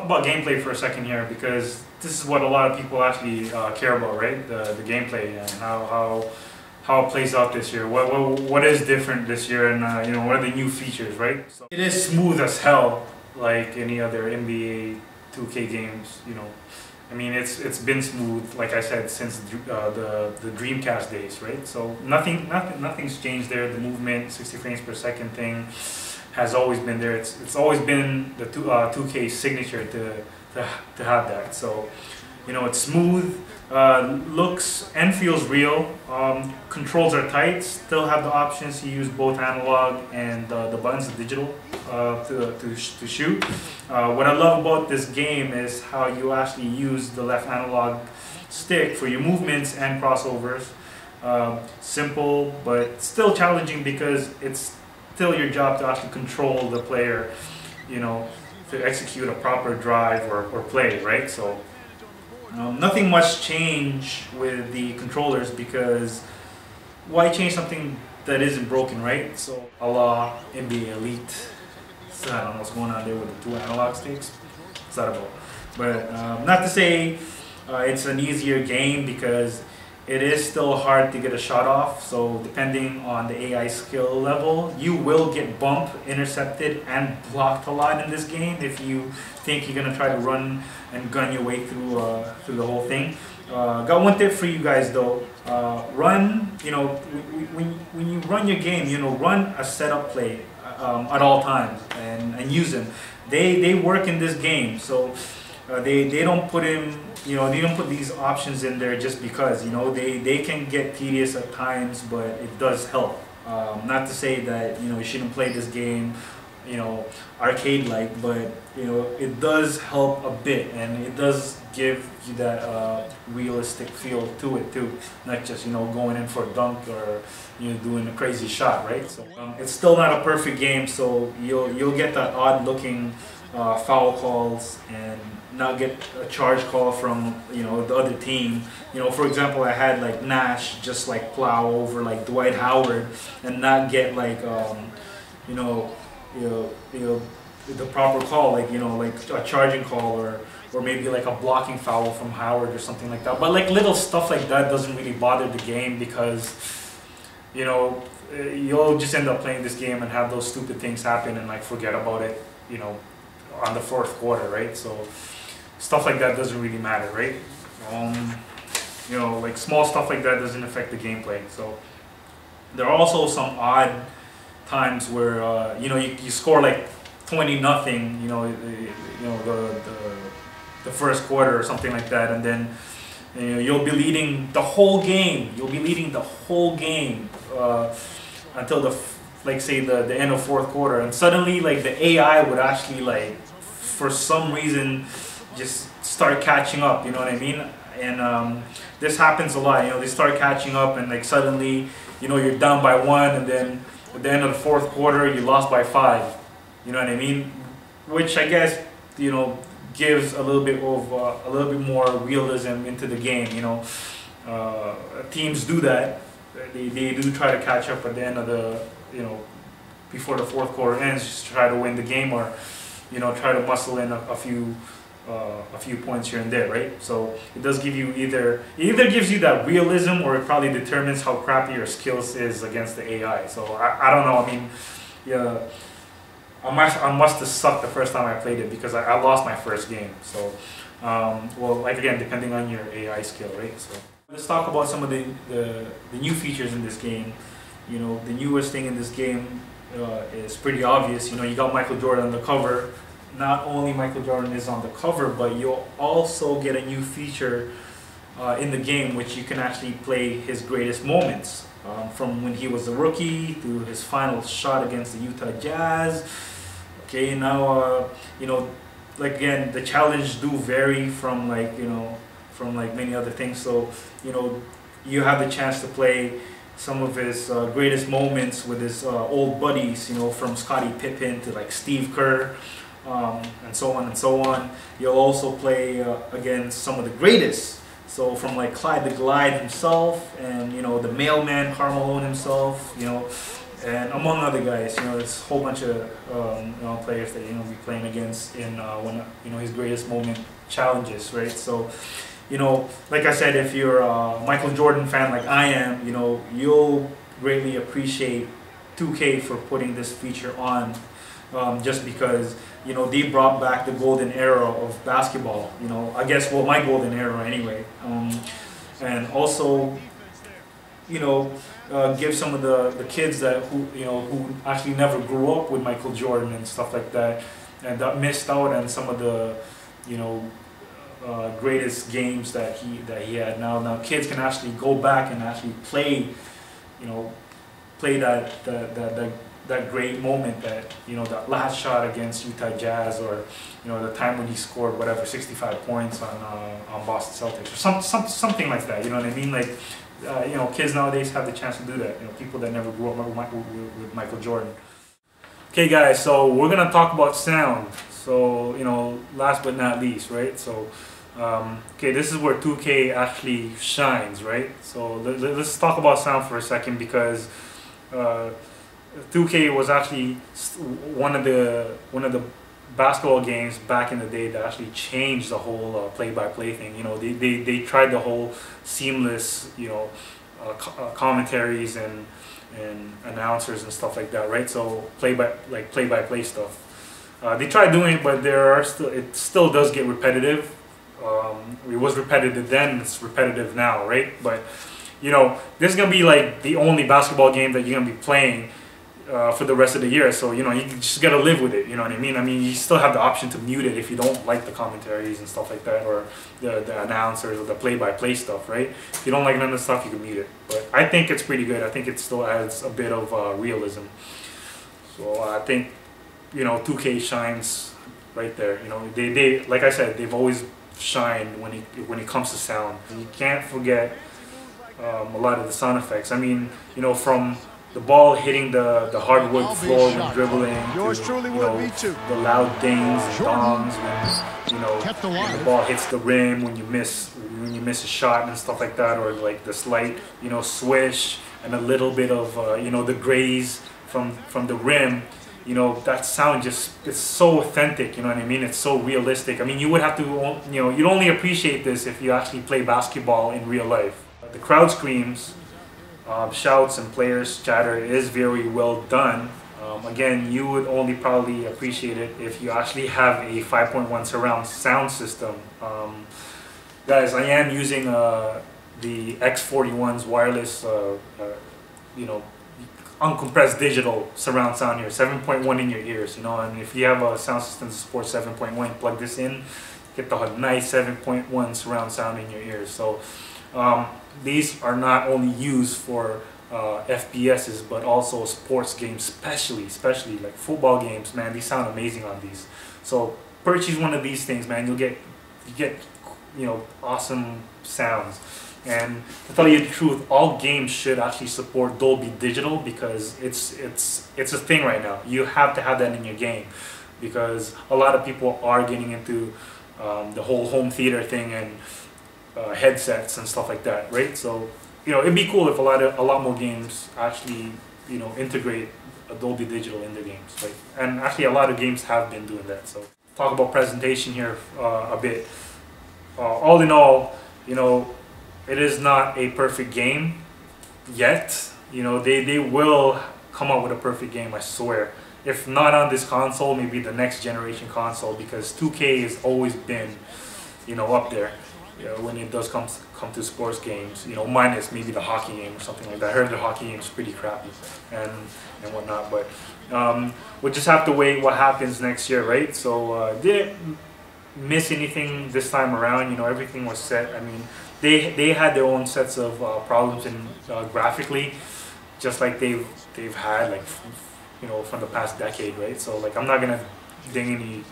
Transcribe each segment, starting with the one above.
about gameplay for a second here, because this is what a lot of people actually care about, right? The gameplay and how it plays out this year. What is different this year, and you know, what are the new features, right? So it is smooth as hell, like any other NBA 2K games. You know, I mean, it's been smooth, like I said, since the Dreamcast days, right? So nothing's changed there. The movement, 60 frames per second thing has always been there. It's always been the 2K signature to have that. So, you know, it's smooth, looks and feels real. Controls are tight. Still have the options to use both analog and the buttons, the digital, to shoot. What I love about this game is how you actually use the left analog stick for your movements and crossovers. Simple, but still challenging, because it's still your job to actually control the player, you know, to execute a proper drive or play, right? So nothing much change with the controllers, because why change something that isn't broken, right? So a la NBA Elite, so I don't know what's going on there with the 2 analog sticks. What's that about? But not to say it's an easier game, because it is still hard to get a shot off. So depending on the AI skill level, you will get bumped, intercepted, and blocked a lot in this game if you think you're gonna try to run and gun your way through the whole thing. Got one tip for you guys though. Run, you know, when you run your game, you know, run a setup play at all times and use them. They work in this game, so they don't put in, you know, they don't put these options in there just because, you know, they can get tedious at times, but it does help. Not to say that, you know, you shouldn't play this game, you know, arcade-like, but, you know, it does help a bit, and it does give you that realistic feel to it too, not just, you know, going in for a dunk or, you know, doing a crazy shot, right? So it's still not a perfect game, so you'll get that odd-looking foul calls and not get a charge call from, you know, the other team. You know, for example, I had like Nash just like plow over like Dwight Howard and not get like you know the proper call, like, you know, like a charging call or maybe like a blocking foul from Howard or something like that. But like little stuff like that doesn't really bother the game, because, you know, you'll just end up playing this game and have those stupid things happen and like forget about it, you know, on the 4th quarter, right? So stuff like that doesn't really matter, right? You know, like small stuff like that doesn't affect the gameplay. So there are also some odd times where you know, you score like 20-0, you know, the 1st quarter or something like that, and then, you know, you'll be leading the whole game. You'll be leading the whole game until like say the end of 4th quarter, and suddenly like the AI would actually like, for some reason, just start catching up, you know what I mean? And this happens a lot, you know, they start catching up and like suddenly, you know, you're down by 1, and then at the end of the 4th quarter you lost by 5, you know what I mean? Which I guess, you know, gives a little bit of a little bit more realism into the game, you know. Teams do that. They do try to catch up at the end of the, you know, before the 4th quarter ends, just to try to win the game, or, you know, try to muscle in a few points here and there, right? So it does give you either gives you that realism, or it probably determines how crappy your skills is against the AI. So I don't know. I mean, yeah, I must have sucked the first time I played it, because I lost my first game. So well, like again, depending on your AI skill, right? So let's talk about some of the new features in this game. You know, the newest thing in this game is pretty obvious. You know, you got Michael Jordan on the cover. Not only Michael Jordan is on the cover, but you'll also get a new feature in the game, which you can actually play his greatest moments, from when he was a rookie to his final shot against the Utah Jazz. Okay, now you know, like again, the challenge do vary from like, you know, from like many other things. So, you know, you have the chance to play some of his greatest moments with his old buddies, you know, from Scottie Pippen to like Steve Kerr. And so on and so on. You'll also play against some of the greatest. So from like Clyde the Glide himself, and, you know, the mailman Karl Malone himself, you know, and among other guys, there's a whole bunch of players that be playing against in one his greatest moment challenges, right? So, like I said, if you're a Michael Jordan fan like I am, you'll greatly appreciate 2K for putting this feature on, just because they brought back the golden era of basketball. I guess, well, my golden era anyway, and also give some of the kids who actually never grew up with Michael Jordan and stuff like that, and that missed out on some of the greatest games that he had. Now kids can actually go back and actually play that great moment, that last shot against Utah Jazz, or the time when he scored whatever 65 points on Boston Celtics, or something like that. You know what I mean? Like, kids nowadays have the chance to do that. People that never grew up with Michael Jordan. Okay, guys, so we're gonna talk about sound. So last but not least, right? So okay, this is where 2K actually shines, right? So let's talk about sound for a second, because 2K was actually one of the basketball games back in the day that actually changed the whole play-by-play thing. They tried the whole seamless commentaries and announcers and stuff like that, right? So play-by-play stuff. They tried doing it, but it still does get repetitive. It was repetitive then, it's repetitive now, right? But this is gonna be like the only basketball game that you're gonna be playing for the rest of the year. So you just gotta live with it. You know what I mean? I mean, you still have the option to mute it if you don't like the commentaries and stuff like that, or the announcers or the play-by-play stuff, right? If you don't like none of the stuff, you can mute it. But I think it's pretty good. I think it still adds a bit of realism. So I think 2K shines right there. They like I said, they've always shined when it comes to sound. You can't forget a lot of the sound effects. I mean, from the ball hitting the hardwood floor when dribbling, to the loud dings and dongs when the ball hits the rim, when you miss a shot and stuff like that, or like the slight swish and a little bit of the graze from the rim. That sound it's so authentic, you know what I mean? It's so realistic. I mean, you would have to, you'd only appreciate this if you actually play basketball in real life. The crowd screams, shouts, and players chatter is very well done. Again, you would only probably appreciate it if you actually have a 5.1 surround sound system. Guys, I am using the X41's wireless, uncompressed digital surround sound here, 7.1 in your ears, and if you have a sound system that supports 7.1, plug this in, get the nice 7.1 surround sound in your ears. So these are not only used for FPSs, but also sports games, especially like football games. Man, these sound amazing on these. So purchase one of these things, man. You get awesome sounds. And to tell you the truth, all games should actually support Dolby Digital, because it's a thing right now. You have to have that in your game, because a lot of people are getting into the whole home theater thing and headsets and stuff like that, right? So it'd be cool if a lot more games actually integrate a Dolby Digital in their games, right? And actually a lot of games have been doing that. So talk about presentation here a bit. All in all, it is not a perfect game yet. They will come up with a perfect game, I swear. If not on this console, maybe the next generation console, because 2K has always been, up there. When it does come to sports games, minus maybe the hockey game or something like that. I heard the hockey game is pretty crappy and whatnot, but we'll just have to wait what happens next year, right? So didn't miss anything this time around. Everything was set. I mean, they had their own sets of problems in graphically, just like they've had from the past decade, right? So I'm not gonna ding any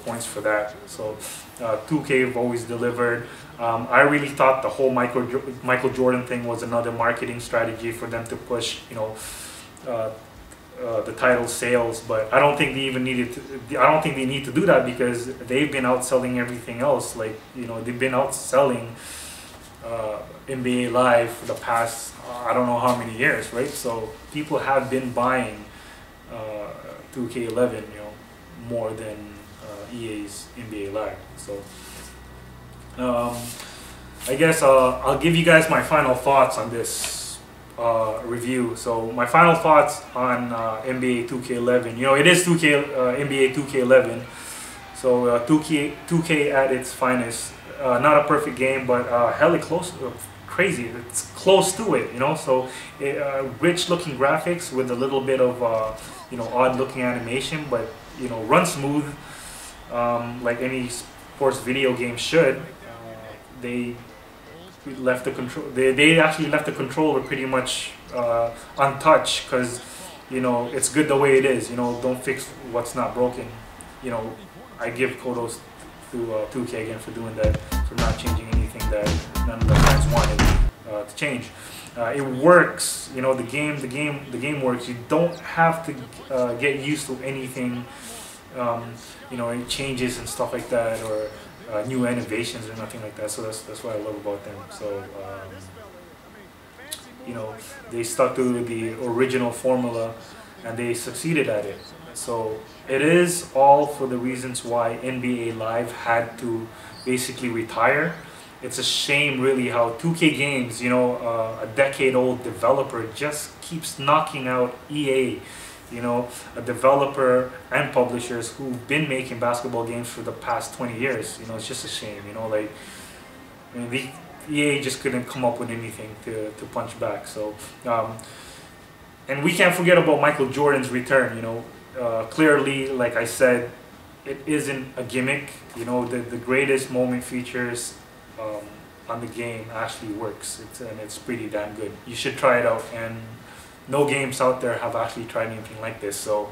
points for that. So 2K have always delivered. I really thought the whole Michael Jordan thing was another marketing strategy for them to push the title sales, but I don't think they even I don't think they need to do that, because they've been outselling everything else. They've been outselling NBA Live for the past I don't know how many years, right? So people have been buying 2K11, you know, more than EA's NBA Live. So I guess I'll give you guys my final thoughts on this review. So my final thoughts on NBA 2K11. You know, it is NBA 2K11. So 2K at its finest. Not a perfect game, but hella close, crazy. It's close to it, you know. So rich looking graphics with a little bit of you know, odd looking animation, but you know, run smooth like any sports video game should. They left the control. They actually left the controller pretty much untouched, because you know, it's good the way it is. You know, don't fix what's not broken. You know, I give kudos to 2K again for doing that, for not changing anything that none of the fans wanted to change. It works, you know. The game works. You don't have to get used to anything, you know, any changes and stuff like that, or new innovations or nothing like that. So that's what I love about them. So you know, they stuck to the original formula and they succeeded at it. So it is all for the reasons why NBA Live had to basically retire. It's a shame really how 2K Games, you know, a decade-old developer, just keeps knocking out EA, you know, a developer and publishers who've been making basketball games for the past 20 years. You know, it's just a shame, you know, like, I mean, the EA just couldn't come up with anything to punch back. So, and we can't forget about Michael Jordan's return, you know. Clearly, like I said, it isn't a gimmick. You know, the greatest moment features on the game actually works. And it's pretty damn good. You should try it out, and no games out there have actually tried anything like this, so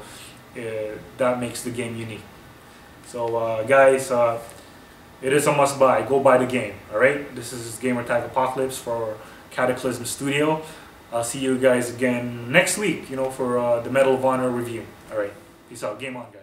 that makes the game unique. So guys, it is a must buy. Go buy the game, alright? This is Gamer Tag Apocalypse for Cataclysm Studio. I'll see you guys again next week, you know, for the Medal of Honor review. Alright, peace out. Game on, guys.